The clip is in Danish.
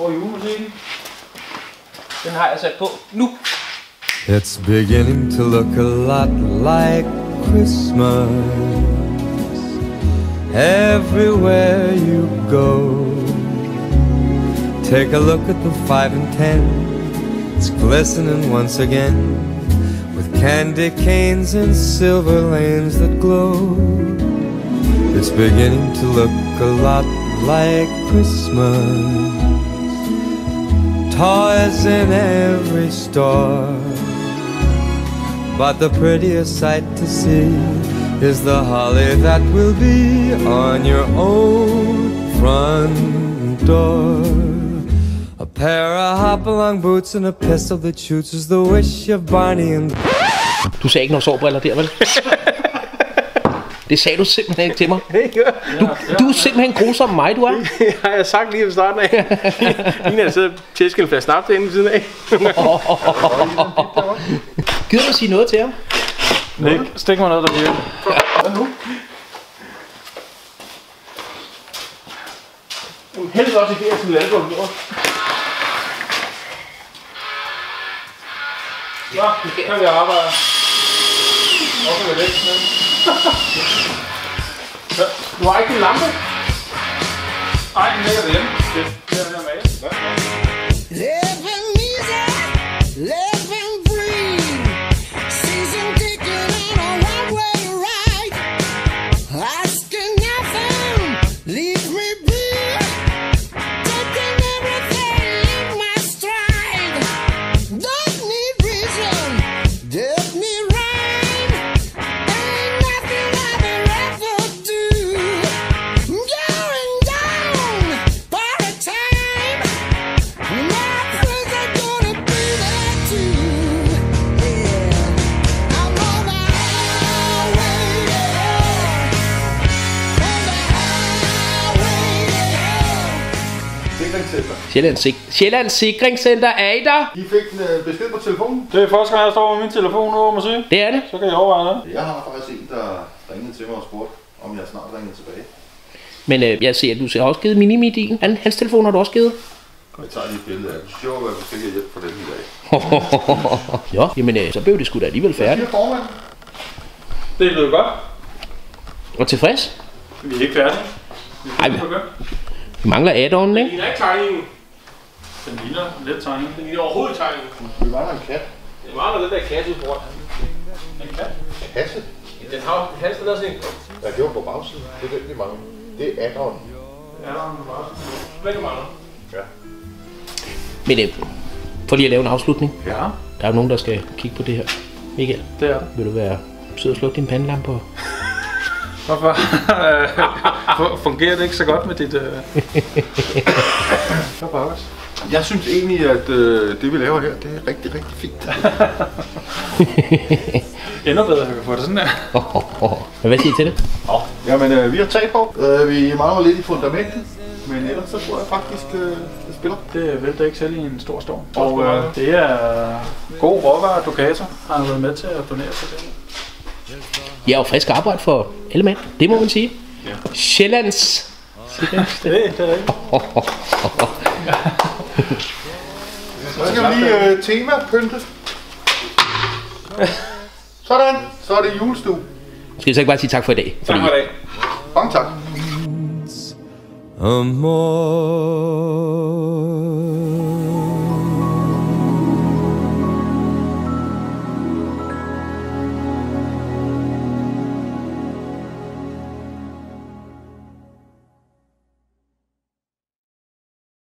over julemusikken. Den har jeg sat på nu. It's beginning to look a lot like Christmas everywhere you go. Take a look at the 5 and 10. It's glistening once again with candy canes and silver lanes that glow. It's beginning to look a lot like Christmas. Toys in every store, but the prettiest sight to see is the holly that will be on your own front door. A pair of hop-along boots and a pistol that shoots is the wish of Barney and... Du sagde ikke noget sovbriller der, vel? Det sagde du simpelthen ikke til mig. Du er simpelthen grusom mig, du er. Det har jeg sagt lige ved starten af. Lige når sidder tæsken en flaske snaps derinde ved siden af. Gider du sige noget til ham? Stik mig noget, der virker. Hvad nu? Helst også idéer til at på bordet. Ja, det kan vi arbejde. Hvorfor er det ikke sådan? Du har ikke en lampe? Nej, den ligger derhjemme. Det er den her male. Living easy, living free. Season ticket on a one-way ride. Asking nothing, leave me be. Taking everything in my stride. Don't need reason, don't need rhyme. Ain't nothing I've ever do. Going down for a time. My friends are gonna be there too. Yeah, I'm on the highway, Sikringscenter. Sjællands Sikringscenter, er I der? I fik en besked på telefonen. Det er første gang, jeg står med min telefon nu, må sige. Det er det. Så kan I overveje det. Jeg har faktisk en, der ringede til mig og spurgte, om jeg snart ringede tilbage. Men jeg ser, at du har også givet Mini-Midien. Hans telefon har du også givet. Jeg tager lige et billede af det. Sjovt, hvad vi fik hjælp for den i dag. Jo, jamen så blev det sgu da alligevel Hvad færdigt. siger formand? Det er blevet godt. Og tilfreds? Vi er ikke færdige. Ej, vi mangler add-on'en, ikke? Det ligner ikke tegningen. Den ligner lidt tegning. Den ligner overhovedet tegningen. Vi mangler en kat. Det var der den der kasse foran. En kat? Kasse? Den har en kasse, der er sådan en. Ja, det var på bagsiden. Det er den, vi mangler. Det er add-on. Ja, der er en bare. Hvad du mangler? Ja. Men for lige at lave en afslutning. Ja. Der er jo nogen, der skal kigge på det her. Michael, Det er det. vil du være sød og slukke din pandelampe på? Hvorfor? Fungerer det ikke så godt med dit... Hvad bakkes? Jeg synes egentlig, at det vi laver her, det er rigtig, rigtig fint. Endnu bedre, at jeg kan få det sådan her. Hvad siger I til det? Jamen, vi har tag på. Vi mangler lidt i fundamentet. Men ellers så tror jeg faktisk, det spiller. Det vælter ikke selv i en stor storm. Og det er god råvarer, Ducator har været med til at donere til det. Ja, og frisk arbejde for alle mænd. Det må man sige. Ja. Sjællands. Det er rigtigt. Så skal vi lige tema-pynte. Sådan, så er det julestue. Skal vi så ikke bare sige tak for i dag? Tak for i dag. Mange tak. Amor